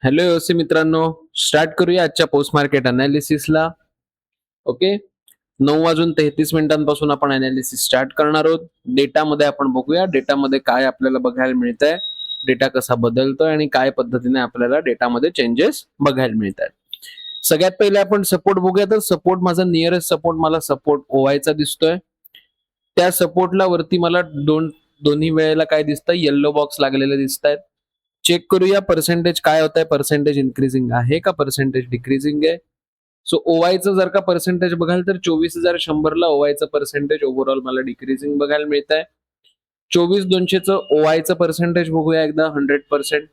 Hello योसी मित्रांनो, start करूया आजच्या पोस्ट मार्केट अनालिसिसला. ओके. 9:33 आपण अनालिसिस स्टार्ट करणार आहोत. डेटामध्ये आपण बघूया डेटामध्ये काय आपल्याला बघायला मिळतंय, डेटा कसा बदलतोय आणि काय पद्धतीने आपल्याला डेटामध्ये चेंजेस बघायला मिळतात. सगळ्यात पहिले आपण सपोर्ट बघूया. तर सपोर्ट माझा नियरेस्ट सपोर्ट मला सपोर्ट ओवायचा दिसतोय. त्या सपोर्टला वरती मला दोन्ही वेळेला काय दिसतं, येल्लो बॉक्स लागलेले दिसत आहेत. चेक करूया पर्सेंटेज काय होत आहे, पर्सेंटेज इन्क्रीजिंग आहे का पर्सेंटेज डिक्रीजिंग आहे. सो ओवायचं जर का पर्सेंटेज बघाल तर 24,100 ला ओवायचं पर्सेंटेज ओव्हरऑल मला डिक्रीजिंग बघायला मिळत आहे. 24,200चं ओवायचं पर्सेंटेज बघूया एकदा 100%.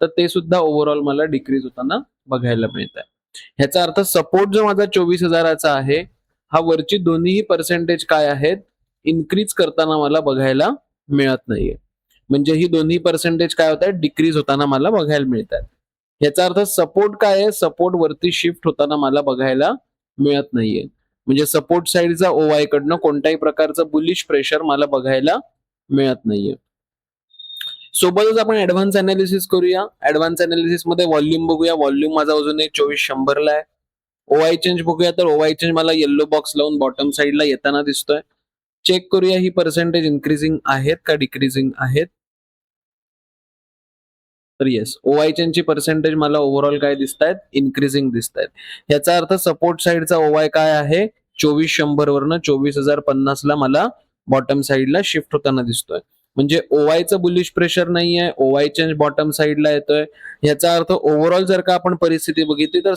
तर ते सुद्धा ओव्हरऑल मला डिक्रीज होताना बघायला मिळत आहे. ह्याचा अर्थ सपोर्ट जो माझा 24,000चा आहे, हा वरची दोन्हीही पर्सेंटेज काय आहेत, इन्क्रीज करताना मला बघायला मिळत नाहीये. म्हणजे ही दोन्ही पर्सेंटेज काय होत आहेत, डिक्रीज होताना मला बघायला मिळतात. याचा अर्थ सपोर्ट काय आहे, सपोर्ट वरती शिफ्ट होताना मला बघायला मिळत नाहीये. म्हणजे सपोर्ट साईडचा ओवाय कडनं कोणत्याही प्रकारचं बुलिश प्रेशर मला बघायला मिळत नाहीये. सोबतच आपण ऍडव्हान्स अनालिसिस करूया. ऍडव्हान्स अनालिसिस मध्ये व्हॉल्यूम बघूया. व्हॉल्यूम माझा अजून 24,100 ला आहे. ओवाय चेंज बघूया. तर ओवाय चेंज मला येल्लो बॉक्स लावून बॉटम साईडला येताना दिसतोय. चेक करूया ही पर्सेंटेज इन्क्रीजिंग आहेत का डिक्रीजिंग आहेत. तर येस, ओवाय चेनची पर्सेंटेज मला ओव्हरऑल काय दिसत आहेत, इन्क्रीजिंग दिसत आहेत. याचा अर्थ सपोर्ट साईडचा ओवाय काय आहे, 24,100 वरनं 24,050 ला मला बॉटम साईडला शिफ्ट होताना दिसतोय. म्हणजे ओवायचं बुलिश प्रेशर नाहीये, ओवाय चेंज बॉटम साईडला येतोय. याचा अर्थ ओव्हरऑल जर का आपण परिस्थिती बघितली तर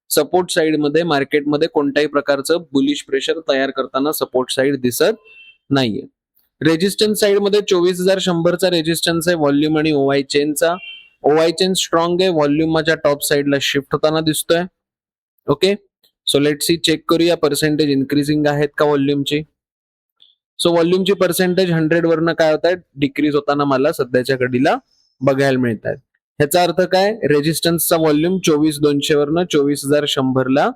सपोर्ट साईडमध्ये मार्केटमध्ये कोणत्याही प्रकारचं बुलिश प्रेशर तयार करताना सपोर्ट साईड दिसत नाहीये. रेजिस्टन्स साइड मध्ये 24,100चा रेजिस्टन्स आहे व्हॉल्यूम आणि ओवाय चेनचा. ओवाय चेन स्ट्रॉंग आहे, व्हॉल्यूम माझ्या टॉप साइडला शिफ्ट होताना दिसतोय. Okay. So let see, check करूया पर्सेंटेज इन्क्रीजिंग आहेत का व्हॉल्यूमची. सो व्हॉल्यूमची पर्सेंटेज 100 वरनं काय होत आहे, डिक्रीज होताना मला सध्याच्या घडीला बघायला मिळत आहेत. ह्याचा अर्थ काय, रेजिस्टन्सचा व्हॉल्यूम 24,200 वरनं 24,100 ला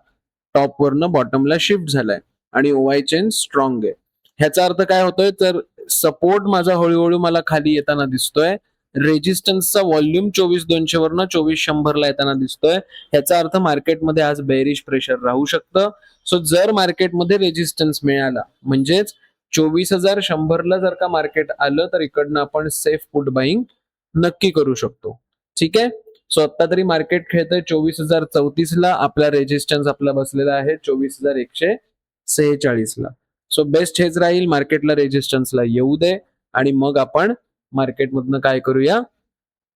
टॉप वरनं बॉटमला शिफ्ट झालाय आणि ओवाय चेन स्ट्रॉंग आहे. ह्याचा अर्थ काय होतोय, तर सपोर्ट माझा हळूहळू मला खाली येताना दिसतोय. रेजिस्टन्सचा व्हॉल्यूम 24,200 वरनं 24,100 ला येताना दिसतोय. ह्याचा अर्थ मार्केटमध्ये आज बेरिश प्रेशर राहू शकतं. सो जर मार्केटमध्ये रेजिस्टन्स मिळाला, म्हणजेच 24,100 ला जर का मार्केट आलं, तर इकडनं आपण सेफ पुट बाईंग नक्की करू शकतो. ठीक आहे. सो आता तरी मार्केट खेळतंय 24,034 ला. आपला रेजिस्टन्स आपला बसलेला आहे 24,146 ला. सो बेस्ट हेच राहील, मार्केटला रेजिस्टन्सला येऊ दे आणि मग आपण मार्केटमधनं काय करूया,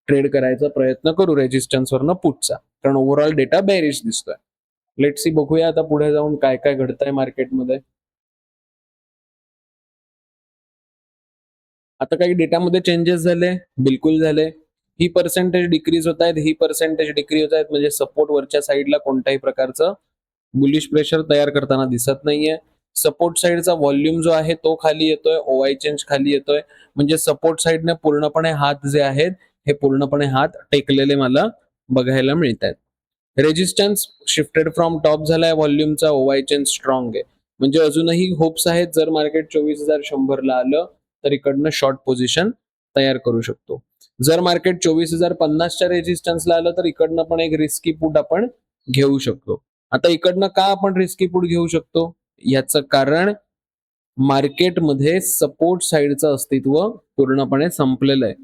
ट्रेड करायचा प्रयत्न करू रेजिस्टन्सवरनं पुटचा, कारण ओव्हरऑल डेटा बेरिश दिसतोय. लेट सी, बघूया आता पुढे जाऊन काय काय घडतंय मार्केटमध्ये. आता काही डेटामध्ये चेंजेस झाले, बिलकुल झाले. ही पर्सेंटेज डिक्रीज होत आहेत, ही पर्सेंटेज डिक्रीज होत आहेत, म्हणजे सपोर्ट वरच्या साईडला कोणत्याही प्रकारचं बुलिश प्रेशर तयार करताना दिसत नाहीये. सपोर्ट साईडचा व्हॉल्यूम जो आहे तो खाली येतोय, ओवाय चेंज खाली येतोय. म्हणजे सपोर्ट साईडने पूर्णपणे हात जे आहेत, हे पूर्णपणे हात टेकलेले मला बघायला मिळत आहेत. रेजिस्टन्स शिफ्टेड फ्रॉम टॉप झालाय व्हॉल्यूमचा, ओवाय चेन स्ट्रॉंग आहे. म्हणजे अजूनही होप्स आहेत, जर मार्केट 24,100 ला आलं तर इकडनं शॉर्ट पोझिशन तयार करू शकतो. जर मार्केट 24,050च्या रेजिस्टन्सला आलं तर इकडनं पण एक रिस्की पुट आपण घेऊ शकतो. आता इकडनं का आपण रिस्की पुट घेऊ शकतो, याचं कारण मार्केटमध्ये सपोर्ट साईडचं अस्तित्व पूर्णपणे संपलेलं आहे.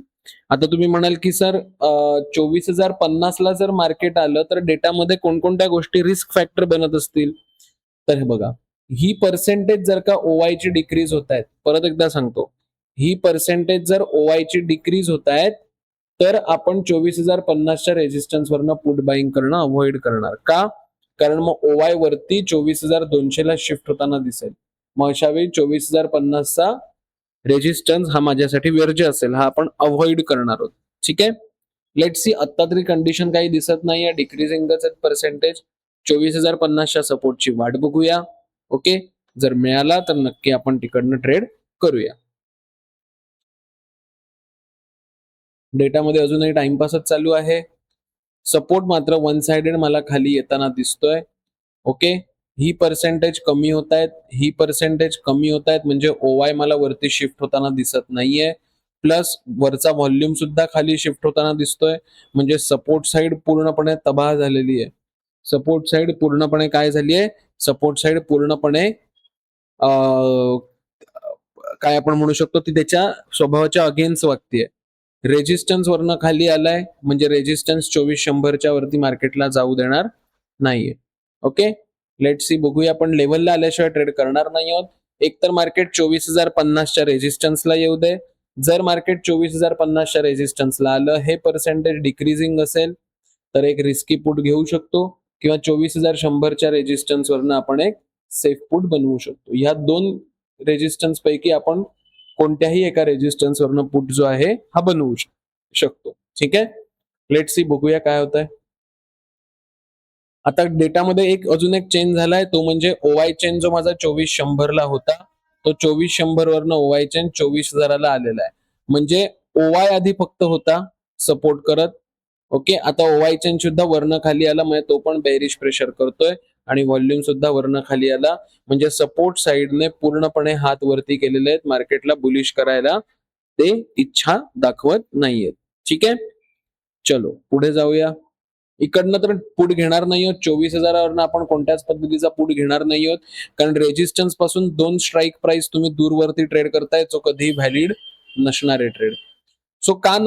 आता तुम्ही म्हणाल की सर 24,050 ला जर मार्केट आलं तर डेटामध्ये कोणकोणत्या गोष्टी रिस्क फॅक्टर बनत असतील. तर हे बघा, ही पर्सेंटेज जर का ओवाय ची डिक्रीज होत आहेत, परत एकदा सांगतो, ही पर्सेंटेज जर ओवाय ची डिक्रीज होत आहेत, तर आपण 24,050च्या रेजिस्टन्स वरनं पुट बाईंग करणं अवॉइड करणार. का? कारण मग ओवाय वरती 24,200 ला शिफ्ट होताना दिसेल. मग अशा वेळी 24,050चा रेजिस्टन्स हा माझ्यासाठी वर्ज्य असेल, हा आपण अवॉइड करणार आहोत. ठीक आहे. लेट सी, आता तरी कंडिशन काही दिसत नाहीये, डिक्रीजिंगच पर्सेंटेज. 24,050च्या सपोर्टची वाट बघूया. ओके. जर मिळाला तर नक्की आपण तिकडनं ट्रेड करूया. डेटामध्ये अजूनही टाइमपासच चालू आहे. सपोर्ट मात्र वन साइडेड मला खाली येताना दिसतोय. ओके. ही पर्सेंटेज कमी होत आहेत, ही पर्सेंटेज कमी होत आहेत, म्हणजे ओवाय मला वरती शिफ्ट होताना दिसत नाहीये. प्लस वरचा व्हॉल्यूम सुद्धा खाली शिफ्ट होताना दिसतोय, म्हणजे सपोर्ट साइड पूर्णपणे तबाह झालेली आहे. सपोर्ट साइड पूर्णपणे काय झाली आहे, सपोर्ट साइड पूर्णपणे काय आपण म्हणू शकतो, ती त्याच्या स्वभावाच्या अगेन्स्ट वागतीये. रेजिस्टन्स वरनं खाली आलाय, म्हणजे रेजिस्टन्स 2400च्या वरती मार्केटला जाऊ देणार नाहीये. ओके, लेट सी, बघूया. आपण लेवलला आल्याशिवाय ट्रेड करणार नाही आहोत. एकतर मार्केट 24,050च्या रेजिस्टन्सला येऊ दे. जर मार्केट 24,050च्या रेजिस्टन्सला आलं, हे पर्सेंटेज डिक्रीजिंग असेल तर एक रिस्की पुट घेऊ शकतो, किंवा 24,100च्या रेजिस्टन्स वरनं आपण एक सेफ पुट बनवू शकतो. ह्या दोन रेजिस्टन्स पैकी आपण कोणत्याही एका रेजिस्टन्स वरनं पुट जो आहे हा बनवू शकतो. ठीक आहे, लेट सी, बघूया काय होत आहे. आता डेटामध्ये अजून एक चेंज झालाय, तो म्हणजे ओवाय चेन जो माझा 2400ला होता, तो 2400 वरनं ओवाय चेन 24,000ला आलेला आहे. म्हणजे ओवाय आधी फक्त होता सपोर्ट करत. ओके, आता ओवाय चेन सुद्धा वरनं खाली आला, म्हणजे तो पण बेरिश प्रेशर करतोय आणि व्हॉल्यूम सुद्धा वरनं खाली आला. म्हणजे सपोर्ट साइडने पूर्णपणे हात वरती केलेले आहेत, मार्केटला बुलिश करायला ते इच्छा दाखवत नाहीयेत. ठीक आहे, चलो पुढे जाऊया. इकडनं तर पुट घेणार नाही आहोत, 24,000वरनं आपण कोणत्याच पद्धतीचा पुट घेणार नाही आहोत, कारण रेजिस्टन्स पासून 2 स्ट्राईक प्राइस तुम्ही दूरवरती ट्रेड करताय, जो कधी व्हॅलिड नसणार आहे ट्रेड. सो का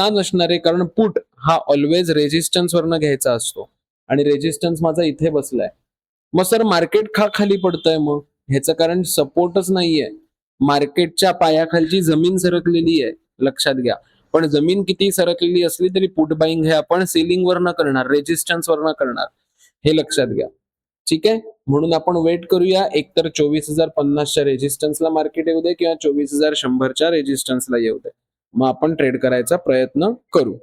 नसणार आहे, कारण पुट हा ऑलवेज रेजिस्टन्स वरनं घ्यायचा असतो, आणि रेजिस्टन्स माझा इथे बसलाय. मग सर मार्केट का खाली पडतंय, मग ह्याचं कारण सपोर्टच नाहीये. मार्केटच्या पायाखालची जमीन सरकलेली आहे, लक्षात घ्या. पण जमीन किती सरकलेली असली तरी पुट बाईंग हे आपण सेलिंग वरनं करणार, रेजिस्टन्स वरनं करणार, हे लक्षात घ्या. ठीक आहे, म्हणून आपण वेट करूया. एकतर 24,050च्या रेजिस्टन्सला मार्केट येऊ दे, किंवा 24,100च्या रेजिस्टन्सला येऊ दे, मग आपण ट्रेड करायचा प्रयत्न करू.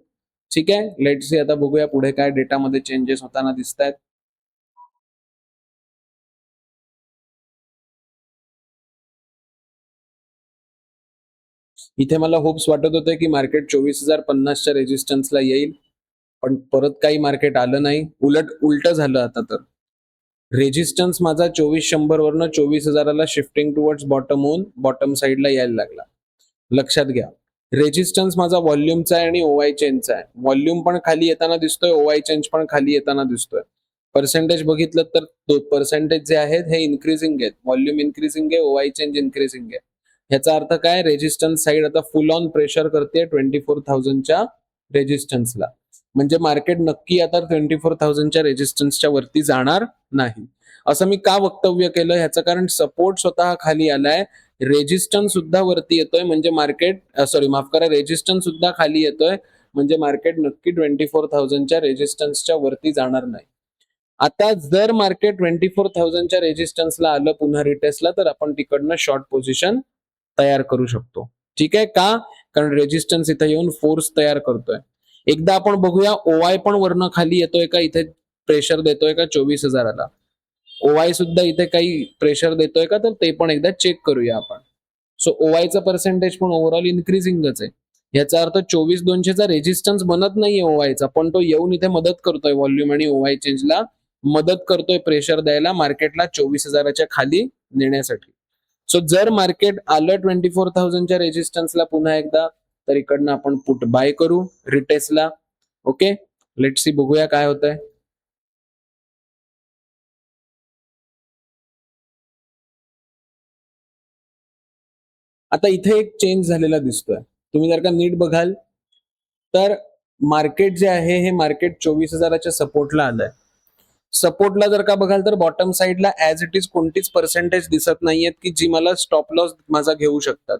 ठीक आहे, लेट सी, आता बघूया पुढे काय डेटामध्ये चेंजेस होताना दिसत आहेत. इथे मला होप्स वाटत होते की मार्केट 24,050च्या रेजिस्टन्सला येईल, पण परत काही मार्केट आलं नाही, उलट झालं. आता तर रेजिस्टन्स माझा 2400 वरनं 24,000ला शिफ्टिंग टुवर्ड्स बॉटम होऊन बॉटम साइडला यायला लागला. लक्षात घ्या, रेजिस्टन्स माझा व्हॉल्यूमचा आहे आणि ओवाय चेनचा आहे. व्हॉल्यूम पण खाली येताना दिसतोय, ओवाय चेंज पण खाली येताना दिसतोय. पर्सेंटेज बघितलं तर पर्सेंटेज जे आहेत हे इन्क्रीजिंग आहेत, व्हॉल्यूम इन्क्रीजिंग आहे, ओवाय चेंज इन्क्रीजिंग आहे. ह्याचा अर्थ काय, रेजिस्टन्स साइड आता फुल ऑन प्रेशर करते 24,000च्या रेजिस्टन्सला. म्हणजे मार्केट नक्की आता 24,000च्या रेजिस्टन्सच्या वरती जाणार नाही. असं मी का वक्तव्य केलं, ह्याचं कारण सपोर्ट स्वतः खाली आलाय, रेजिस्टन्स सुद्धा वरती येतोय, म्हणजे मार्केट माफ करा, रेजिस्टन्स सुद्धा खाली येतोय, म्हणजे मार्केट नक्की 24,000च्या रेजिस्टन्सच्या वरती जाणार नाही. आता जर मार्केट 24,000च्या रेजिस्टन्सला आलं पुन्हा रिटेस्टला, तर आपण तिकडनं शॉर्ट पोझिशन तयार करू शकतो. ठीक आहे, का, कारण रेजिस्टन्स इथे येऊन फोर्स तयार करतोय. एकदा आपण बघूया ओवाय पण वरनं खाली येतोय का, इथे प्रेशर देतोय का 24,000ला. ओवाय सुद्धा इथे काही प्रेशर देतोय का, तर ते पण एकदा चेक करूया आपण. सो ओवायचं पर्सेंटेज पण ओव्हरऑल इन्क्रीजिंगच आहे. याचा अर्थ 24,200चा रेजिस्टन्स बनत नाहीये ओवायचा, पण तो येऊन इथे मदत करतोय, व्हॉल्यूम आणि ओवाय चेंजला मदत करतोय प्रेशर द्यायला मार्केटला 24,000च्या खाली नेण्यासाठी. सो जर मार्केट आलं 24,000च्या रेजिस्टन्सला पुन्हा एकदा, तर इकडनं आपण पुट बाय करू रिटेस्टला. ओके, लेट्स सी, बघूया काय होतंय. आता इथे एक चेंज झालेला दिसतोय, तुम्ही जर का नीट बघाल तर मार्केट जे आहे हे मार्केट 24,000च्या सपोर्टला आलंय. सपोर्टला जर का बघाल तर बॉटम साइडला ऍज इट इज कोणतीच पर्सेंटेज दिसत नाहीयेत की जी मला स्टॉप लॉस माझा घेऊ शकतात.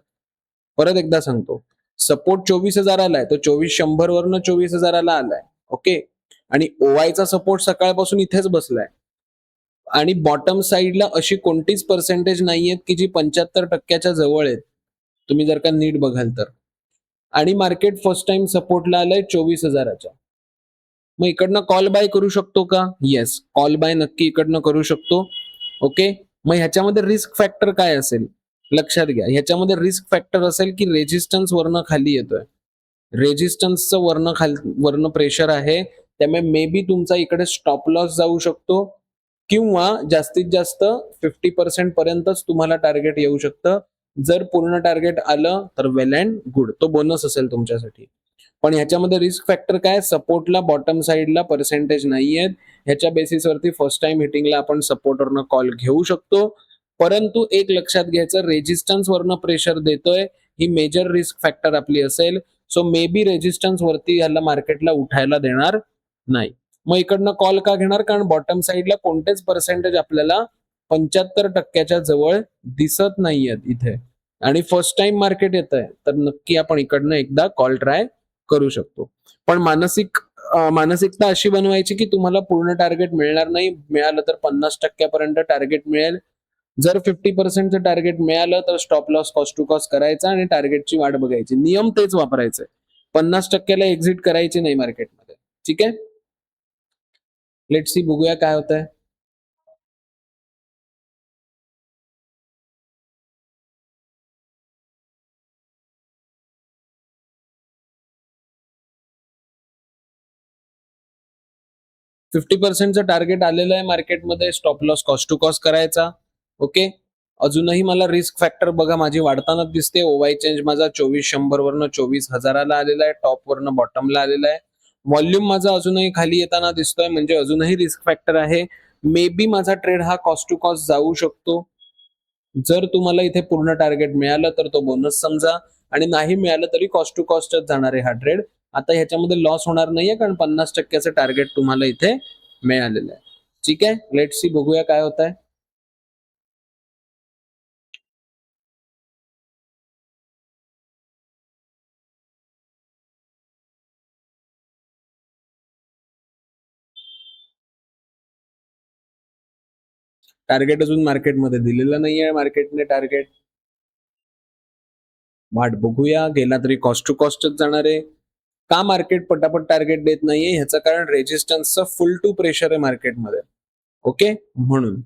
परत एकदा सांगतो, सपोर्ट 24,000 आलाय, तो 2400 वरनं 24,000ला आलाय. ओके, आणि ओवायचा सपोर्ट सकाळपासून इथेच बसलाय, आणि बॉटम साइडला अशी कोणतीच पर्सेंटेज नाहीयेत की जी 75%च्या जवळ आहेत, तुम्ही जर का नीट बघाल तर. आणि मार्केट फर्स्ट टाइम सपोर्टला आलंय 24,000च्या. मग इकडनं कॉल बाय करू शकतो का? येस, कॉल बाय नक्की इकडनं करू शकतो. ओके, मग ह्याच्यामध्ये रिस्क फॅक्टर काय असेल, लक्षात घ्या. ह्याच्यामध्ये रिस्क फॅक्टर असेल की रेजिस्टन्स वरनं खाली येतोय, रेजिस्टन्सचं वरनं प्रेशर आहे, त्यामुळे मे बी तुमचा इकडे स्टॉप लॉस जाऊ शकतो, किंवा जास्तीत जास्त 50% पर्यंतच तुम्हाला टार्गेट येऊ शकतं, जर पूर्ण टार्गेट आलं तर वेल अँड गुड, तो बोनस असेल तुमच्यासाठी. पण ह्याच्यामध्ये रिस्क फॅक्टर काय, सपोर्टला बॉटम साईडला पर्सेंटेज नाहीयेत. ह्याच्या बेसिसवरती फर्स्ट टाइम हिटिंगला आपण सपोर्टवरनं कॉल घेऊ शकतो. परंतु एक लक्षात घ्यायचं, रेजिस्टन्स वरनं प्रेशर देतोय, ही मेजर रिस्क फॅक्टर आपली असेल. सो मे बी रेजिस्टन्स वरती याला मार्केटला उठायला देणार नाही. मग इकडनं कॉल का घेणार, कारण बॉटम साईडला कोणतेच पर्सेंटेज आपल्याला 75% जवळ दिसत नाहीयेत इथे, आणि फर्स्ट टाइम मार्केट येत आहे, तर नक्की आपण इकडनं एकदा कॉल ट्राय करू शकतो. पण मानसिकता अशी बनवायची की तुम्हाला पूर्ण टार्गेट मिळणार नाही, मिळालं तर 50% टार्गेट मिळेल. जर 50% टार्गेट मिळालं तर stop loss cost to cost करायचा आणि टार्गेटची वाट बघायची. नियम तेच वापरायचे. 50%ला एक्झिट करायची नाही मार्केटमध्ये. ठीक आहे, लेट्स सी, बघूया काय होतंय. 50%चं टार्गेट आलेलं आहे मार्केटमध्ये, stop loss cost to cost करायचा. ओके, अजूनही मला रिस्क फॅक्टर बघा माझी वाढतानाच दिसते. ओवाय चेंज माझा 2400 वरनं 24,000ला आलेला आहे, टॉप वरनं बॉटमला आलेला आहे. व्हॉल्यूम माझा अजूनही खाली येताना दिसतोय, म्हणजे अजूनही रिस्क फॅक्टर आहे. मे बी माझा ट्रेड हा कॉस्ट टू कॉस्ट जाऊ शकतो. जर तुम्हाला इथे पूर्ण टार्गेट मिळालं तर तो बोनस समजा, आणि नाही मिळालं तरी कॉस्ट टू कॉस्टच जाणार आहे हा ट्रेड. आता ह्याच्यामध्ये लॉस होणार नाहीये, कारण 50%चं टार्गेट तुम्हाला इथे मिळालेलं आहे. ठीक आहे, लेट सी, बघूया काय होत आहे. टार्गेट अजून मार्केटमध्ये दिलेलं नाहीये मार्केटने टार्गेट. वाट बघूया, गेला तरी कॉस्ट टू कॉस्टच जाणार आहे. का मार्केट पटापट टार्गेट देत नाहीये, ह्याचं कारण रेजिस्टन्सचं फुल टू प्रेशर आहे मार्केटमध्ये. ओके, म्हणून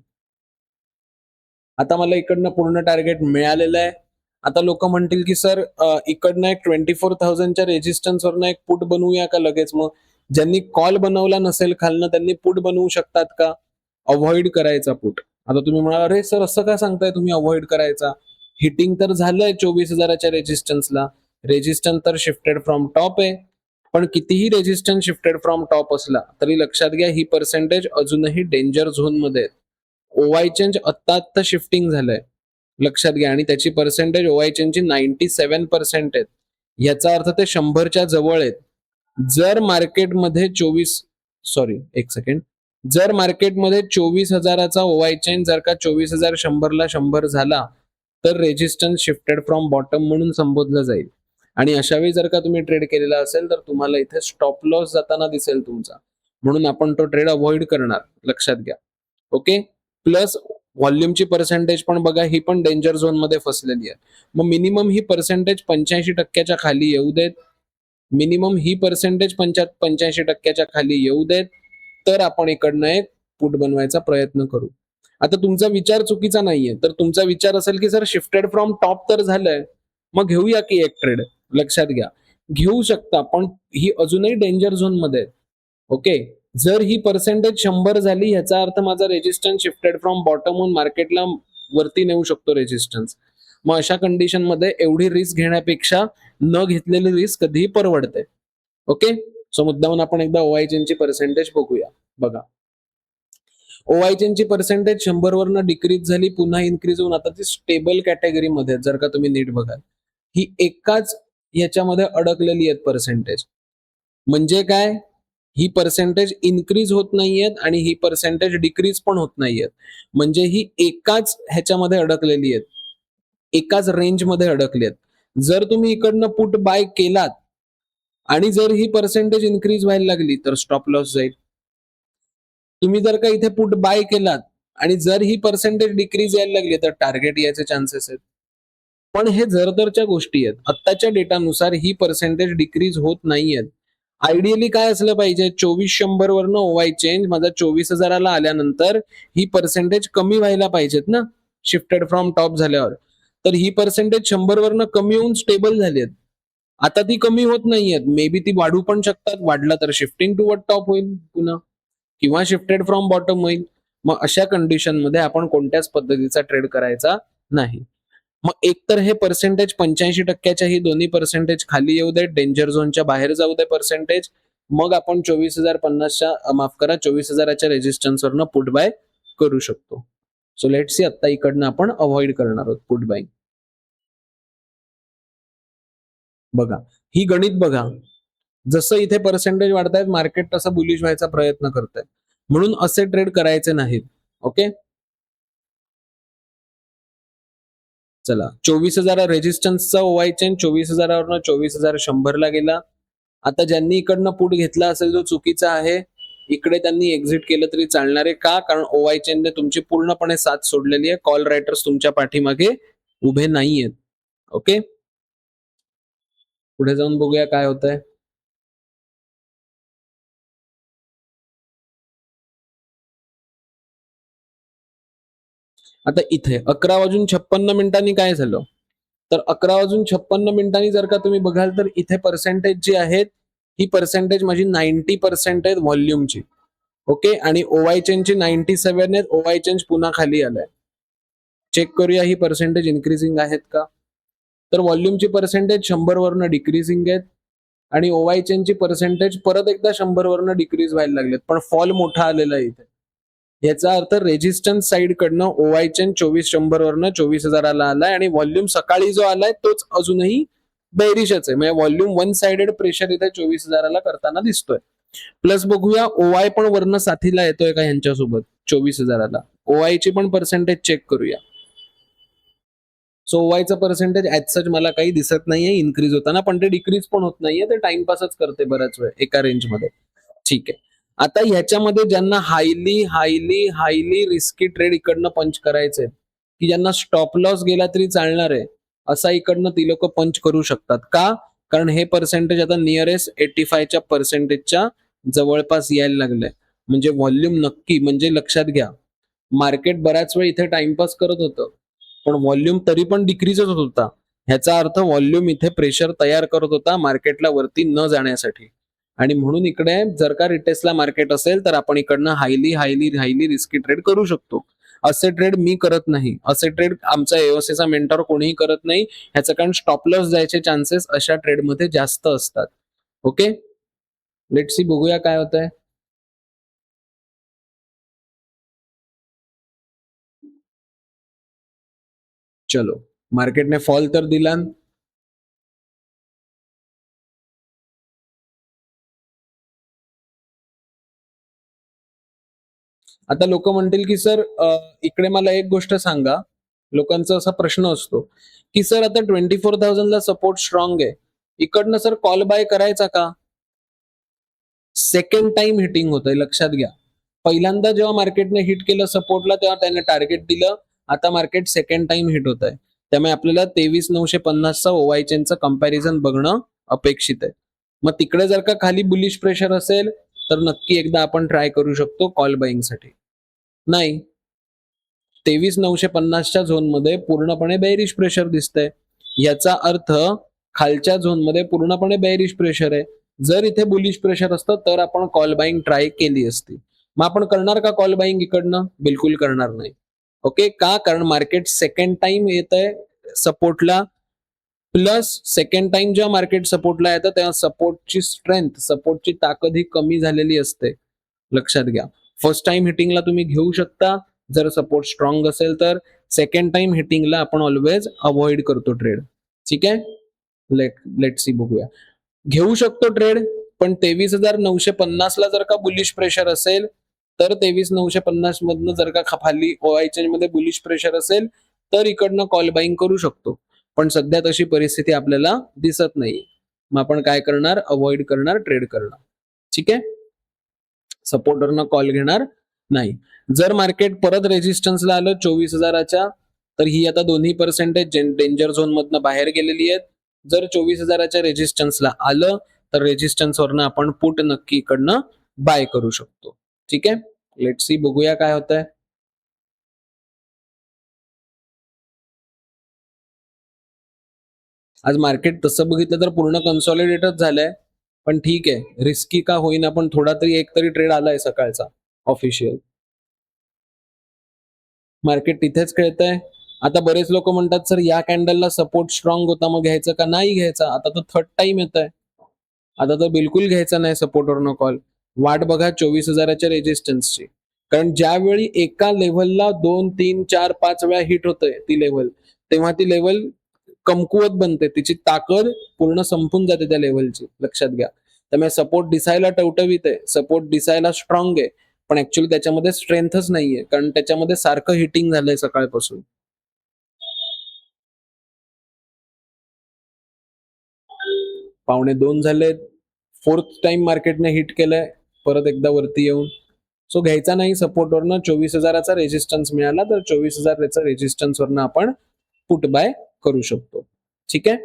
आता मला इकडनं पूर्ण टार्गेट मिळालेलं आहे. आता लोक म्हणतील की सर इकडनं एक 24,000च्या रेजिस्टन्सवरनं एक पुट बनवूया का लगेच. मग ज्यांनी कॉल बनवला नसेल खालनं त्यांनी पुट बनवू शकतात का, अवॉइड करायचा पुट. आता तुम्ही म्हणाल अरे सर असं का सांगताय तुम्ही अवॉइड करायचा, हिटिंग तर झालंय 24,000च्या रेजिस्टन्सला, रेजिस्टन्स तर शिफ्टेड फ्रॉम टॉप आहे. पण कितीही रेजिस्टन्स शिफ्टेड फ्रॉम टॉप असला तरी लक्षात घ्या ही पर्सेंटेज अजूनही डेंजर झोन मध्ये आहे. ओवाय चेंज आत्ता शिफ्टिंग झालंय लक्षात घ्या, आणि त्याची पर्सेंटेज ओवाय चेंजची 97% आहेत. याचा अर्थ ते 100च्या जवळ आहेत. जर मार्केटमध्ये 100 जर मार्केटमध्ये 24,000चा ओवाय चेंज जर का 24,100ला 100 झाला तर रेजिस्टन्स शिफ्टेड फ्रॉम बॉटम म्हणून संबोधलं जाईल. आणि अशा वेळी जर का तुम्ही ट्रेड केलेला असेल तर तुम्हाला इथे स्टॉप लॉस जाताना दिसेल तुमचा, म्हणून आपण तो ट्रेड अवॉइड करणार, लक्षात घ्या. ओके, प्लस व्हॉल्यूमची पर्सेंटेज पण बघा, ही पण डेंजर झोन मध्ये फसलेली आहे. मग मिनिमम ही पर्सेंटेज 85%च्या खाली येऊ देत, मिनिमम ही पर्सेंटेज 85%च्या खाली येऊ देत, तर आपण इकडनं एक पुट बनवायचा प्रयत्न करू. आता तुमचा विचार चुकीचा नाहीये, तर तुमचा विचार असेल की सर शिफ्टेड फ्रॉम टॉप तर झालंय, मग घेऊया की एक ट्रेड. लक्षात घ्या, घेऊ शकता, पण ही अजूनही डेंजर झोन मध्ये आहे. ओके, जर ही पर्सेंटेज 100 झाली ह्याचा अर्थ माझा रेजिस्टन्स शिफ्टेड फ्रॉम बॉटम होऊन मार्केटला वरती नेऊ शकतो रेजिस्टन्स. मग अशा कंडिशन मध्ये एवढी रिस्क घेण्यापेक्षा न घेतलेली रिस्क कधीही परवडते. ओके, सो मुद्दामून आपण एकदा ओआय चेनची पर्सेंटेज बघूया. बघा, ओआय चेनची पर्सेंटेज 100 वरनं डिक्रीज झाली, पुन्हा इन्क्रीज होऊन आता ती स्टेबल कॅटेगरीमध्ये जर का तुम्ही नीट बघाल, ही एकाच याच्यामध्ये अडकलेली आहेत पर्सेंटेज. म्हणजे काय, ही पर्सेंटेज इन्क्रीज होत नाहीयेत आणि ही पर्सेंटेज डिक्रीज पण होत नाहीयेत. म्हणजे ही एकाच ह्याच्यामध्ये अडकलेली आहेत, एकाच रेंजमध्ये अडकली आहेत. जर तुम्ही इकडनं पुट बाय केलात आणि जर ही पर्सेंटेज इन्क्रीज व्हायला लागली तर स्टॉप लॉस जाईल. तुम्ही जर का इथे पुट बाय केलात आणि जर ही पर्सेंटेज डिक्रीज यायला लागली तर टार्गेट यायचे चान्सेस आहेत. पण हे जरतरच्या गोष्टी आहेत. आत्ताच्या डेटानुसार ही पर्सेंटेज डिक्रीज होत नाहीयेत. आयडियली काय असलं पाहिजे, 2400 वरनं ओवाय चेंज माझा 24,000ला आल्यानंतर ही पर्सेंटेज कमी व्हायला पाहिजेत ना, शिफ्टेड फ्रॉम टॉप झाल्यावर. तर ही पर्सेंटेज 100 वरनं कमी होऊन स्टेबल झाली आहेत. आता ती कमी होत नाहीयेत, मे बी ती वाढू पण शकतात. वाढला तर शिफ्टिंग टुवर्ड टॉप होईल पुन्हा, किंवा शिफ्टेड फ्रॉम बॉटम होईल. मग अशा कंडिशन मध्ये आपण कोणत्याच पद्धतीचा ट्रेड करायचा नाही. मग एकतर हे पर्सेंटेज 85% ही दोन्ही पर्सेंटेज खाली येऊ दे, डेंजर झोनच्या बाहेर जाऊ दे पर्सेंटेज, मग आपण 24,050च्या माफ करा 24,000च्या रेजिस्टन्सवरनं पुट बाय करू शकतो. सो लेट सी आता इकडनं आपण अवॉइड करणार आहोत पुट बाय. बघा ही गणित बघा, जसं इथे पर्सेंटेज वाढतायत मार्केट तसं बुलिश व्हायचा प्रयत्न करतंय, म्हणून असे ट्रेड करायचे नाहीत. ओके, चला 24,000 रेजिस्टन्सचा ओवाय चेन 24,000वरनं 24,100ला गेला. आता ज्यांनी इकडनं पुट घेतला असेल जो चुकीचा आहे, इकडे त्यांनी एक्झिट केलं तरी चालणार आहे. का? कारण ओवाय चेनने तुमची पूर्णपणे साथ सोडलेली आहे. कॉल रायटर्स तुमच्या पाठीमागे उभे नाहीयेत. ओके, पुढे जाऊन बघूया काय होतंय. आता इथे 11:56 काय झालं, तर 11:56 जर का तुम्ही बघाल तर इथे पर्सेंटेज जी आहेत ही पर्सेंटेज माझी 90% आहेत व्हॉल्यूमची. ओके, आणि ओवाय चेनची 97 आहेत. ओवाय चेंज पुन्हा खाली आलाय. चेक करूया ही पर्सेंटेज इन्क्रीजिंग आहेत का. तर व्हॉल्यूमची पर्सेंटेज 100 वरनं डिक्रीजिंग आहेत आणि ओवाय चेनची पर्सेंटेज परत एकदा 100 वरनं डिक्रीज व्हायला लागलेत, पण फॉल मोठा आलेला आहे इथे. याचा अर्थ रेजिस्टन्स साइड कडनं ओवाय चेन 2400 वरनं 24,000ला आलाय आणि व्हॉल्यूम सकाळी जो आलाय तोच अजूनही बेरिशच आहे. म्हणजे व्हॉल्यूम वन साइडेड प्रेशर इथे 24,000ला करताना दिसतोय. प्लस बघूया ओवाय पण वरनं साथीला येतोय का ह्यांच्यासोबत 24,000ला. ओवाय ची पण पर्सेंटेज चेक करूया. सो ओवायचं पर्सेंटेज ऍज सच मला काही दिसत नाहीये इन्क्रीज होताना, पण ते डिक्रीज पण होत नाहीये, ते टाइमपासच करते बऱ्याच वेळ एका रेंजमध्ये. ठीक आहे, आता ह्याच्यामध्ये ज्यांना highly highly highly risky trade इकडनं पंच करायचे, की ज्यांना स्टॉप लॉस गेला तरी चालणार आहे, असा इकडनं ती लोक पंच करू शकतात. का? कारण हे पर्सेंटेज आता नियरेस्ट 85च्या पर्सेंटेजच्या जवळपास यायला लागलंय. म्हणजे व्हॉल्यूम नक्की, म्हणजे लक्षात घ्या, मार्केट बऱ्याच वेळ इथे टाइमपास करत होतं, पण व्हॉल्यूम तरी पण डिक्रीजच होत होता. ह्याचा अर्थ व्हॉल्यूम इथे प्रेशर तयार करत होता मार्केटला वरती न जाण्यासाठी. आणि म्हणून इकडे जर का रिटेस्टला मार्केट असेल तर आपण इकडनं highly highly highly risky trade करू शकतो. असे ट्रेड मी करत नाही, असे ट्रेड आमचा एओसीचा मेंटर कोणीही करत नाही. ह्याचं कारण स्टॉप लॉस जायचे चान्सेस अशा ट्रेडमध्ये जास्त असतात. ओके, लेट सी बघूया काय होतंय. चलो, मार्केटने फॉल तर दिला. आता लोक म्हणतील की सर इकडे मला एक गोष्ट सांगा, लोकांचा असा प्रश्न असतो की सर आता 24,000ला सपोर्ट स्ट्रॉंग आहे, इकडनं सर कॉल बाय करायचा का. सेकंड टाइम हिटिंग होत आहे, लक्षात घ्या. पहिल्यांदा जेव्हा मार्केटने हिट केलं सपोर्टला तेव्हा त्याने टार्गेट दिलं. आता मार्केट सेकंड टाइम हिट होत आहे, त्यामुळे आपल्याला 23,950चा ओवाय चेनचं कंपॅरिझन बघणं अपेक्षित आहे. मग तिकडे जर का खाली बुलिश प्रेशर असेल तर नक्की एकदा आपण ट्राय करू शकतो कॉल बाईंगसाठी. नाही, 23,950च्या झोनमध्ये पूर्णपणे बेरिश प्रेशर दिसतंय. याचा अर्थ खालच्या झोनमध्ये पूर्णपणे बेरिश प्रेशर आहे. जर इथे बुलिश प्रेशर असतं तर आपण कॉल बाईंग ट्राय केली असती. मग आपण करणार का कॉल बाईंग इकडनं? बिलकुल करणार नाही. ओके, का? कारण मार्केट सेकंड टाइम येत आहे सपोर्टला, प्लस सेकंड टाइम जेव्हा मार्केट सपोर्टला येतं तेव्हा सपोर्टची स्ट्रेंथ, सपोर्टची ताकद ही कमी झालेली असते, लक्षात घ्या. फर्स्ट टाइम हिटिंगला तुम्ही घेऊ शकता जर सपोर्ट स्ट्रॉंग असेल तर. सेकंड टाइम हिटिंगला आपण ऑलवेज अवॉइड करतो ट्रेड. ठीक आहे, लेट सी बघूया. घेऊ शकतो ट्रेड, पण 23,950ला जर का बुलिश प्रेशर असेल तर 23,950 मधनं जर का खाली ओआय चेन मध्ये बुलिश प्रेशर असेल तर इकडनं कॉल बाईंग करू शकतो. पण सध्या तशी परिस्थिती आपल्याला दिसत नाही. मग आपण काय करणार? अवॉइड करणार, ट्रेड करणार. ठीक आहे, सपोर्टरनं कॉल घेणार नाही. जर मार्केट परत रेजिस्टन्सला आलं 24,000च्या तर ही आता दोन्ही पर्सेंटेज डेंजर झोन मधनं बाहेर गेलेली आहेत. जर 24,000च्या रेजिस्टन्सला आलं तर रेजिस्टन्सवरनं आपण पुट नक्की इकडनं बाय करू शकतो. ठीक आहे, लेट सी बघूया काय होतंय. आज मार्केट तसं बघितलं तर पूर्ण कन्सॉलिडेटच झालंय, पण ठीक आहे, रिस्की का होईना पण थोडा तरी एक तरी ट्रेड आलाय सकाळचा ऑफिशियल. मार्केट तिथेच खेळतंय. आता बरेच लोक म्हणतात सर या कॅन्डलला सपोर्ट स्ट्रॉंग होता मग घ्यायचं का नाही घ्यायचा. आता तर थर्ड टाइम येत आहे, आता तर बिलकुल घ्यायचा नाही सपोर्टवरनं कॉल. वाट बघा 24,000च्या रेजिस्टन्सची. कारण ज्यावेळी एका लेव्हलला 2, 3, 4, 5 वेळा हिट होतंय ती लेव्हल, तेव्हा ती लेव्हल कमकुवत बनते, तिची ताकद पूर्ण संपून जाते त्या लेव्हलची, लक्षात घ्या. त्यामुळे सपोर्ट दिसायला टवटवीत आहे, सपोर्ट दिसायला स्ट्रॉंग आहे, पण ऍक्च्युअली त्याच्यामध्ये स्ट्रेंथच नाहीये, कारण त्याच्यामध्ये सारखं हिटिंग झालंय सकाळपासून. 1:15 झालेत, फोर्थ टाइम मार्केटने हिट केलंय परत एकदा वरती येऊन. सो घ्यायचा नाही सपोर्टवरनं. 24,000चा रेजिस्टन्स मिळाला तर 24,000चा रेजिस्टन्स वरनं आपण पुट बाय करू शकतो. ठीक आहे.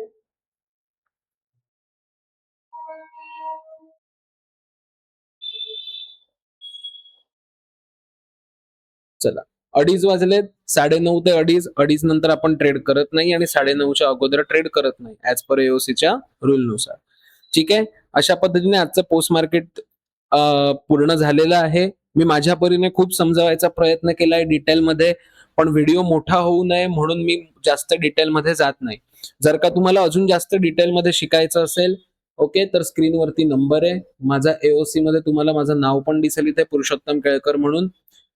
चला, 2:30 वाजलेत. 9:30 ते 2:30, 2:30 नंतर आपण ट्रेड करत नाही आणि 9:30च्या अगोदर ट्रेड करत नाही ऍज पर एओसीच्या रूलनुसार. ठीक आहे. अशा पद्धतीने आजचं पोस्ट मार्केट पूर्ण झालेलं आहे. मी माझ्या परीने खूप समजावायचा प्रयत्न केलाय डिटेलमध्ये, पण व्हिडिओ मोठा होऊ नये म्हणून मी जास्त डिटेलमध्ये जात नाही. जर का तुम्हाला अजून जास्त डिटेलमध्ये शिकायचं असेल, ओके, तर स्क्रीनवरती नंबर आहे माझा. एओसी मध्ये तुम्हाला माझं नाव पण दिसेल इथे, पुरुषोत्तम केळकर म्हणून.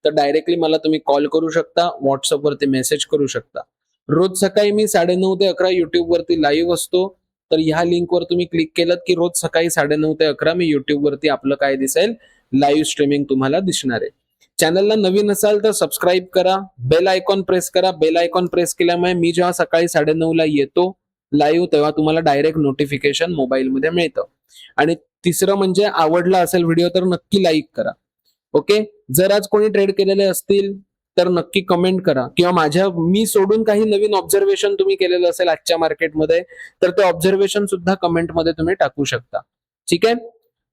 तर डायरेक्टली मला तुम्ही कॉल करू शकता, व्हॉट्सअपवरती मेसेज करू शकता. रोज सकाळी मी 9:30 ते 11 युट्यूबवरती लाईव्ह असतो. तर ह्या लिंकवर तुम्ही क्लिक केलं की रोज सकाळी 9:30 ते 11 मी युट्यूबवरती आपलं काय दिसेल, लाईव्ह स्ट्रीमिंग तुम्हाला दिसणार आहे. चॅनलला नवीन असाल तर सबस्क्राईब करा, बेल आयकॉन प्रेस करा. बेल आयकॉन प्रेस केल्यामुळे मी जेव्हा सकाळी 9:30ला येतो लाईव्ह, तेव्हा तुम्हाला डायरेक्ट नोटिफिकेशन मोबाईलमध्ये मिळतं. आणि तिसरं म्हणजे आवडला असेल व्हिडिओ तर नक्की लाईक करा. ओके. जर आज कोणी ट्रेड केलेले असतील तर नक्की कमेंट करा, किंवा मी सोडून काही नवीन ऑब्झर्वेशन तुम्ही केलेलं असेल आजच्या मार्केटमध्ये तर ते ऑब्झर्वेशन सुद्धा कमेंटमध्ये तुम्ही टाकू शकता. ठीक आहे.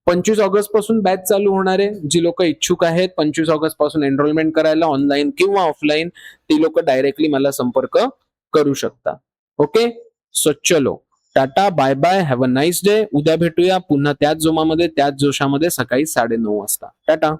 25 ऑगस्ट पासून बॅच चालू होणार आहे. जी लोक इच्छुक आहेत 25 ऑगस्ट पासून एनरोलमेंट करायला ऑनलाईन किंवा ऑफलाईन, ती लोक डायरेक्टली मला संपर्क करू शकता. ओके. सो चलो, tata, bye bye, have a nice day. उद्या भेटूया पुन्हा त्याच जोमामध्ये, त्याच जोशामध्ये सकाळी 9:30 वाजता. टाटा.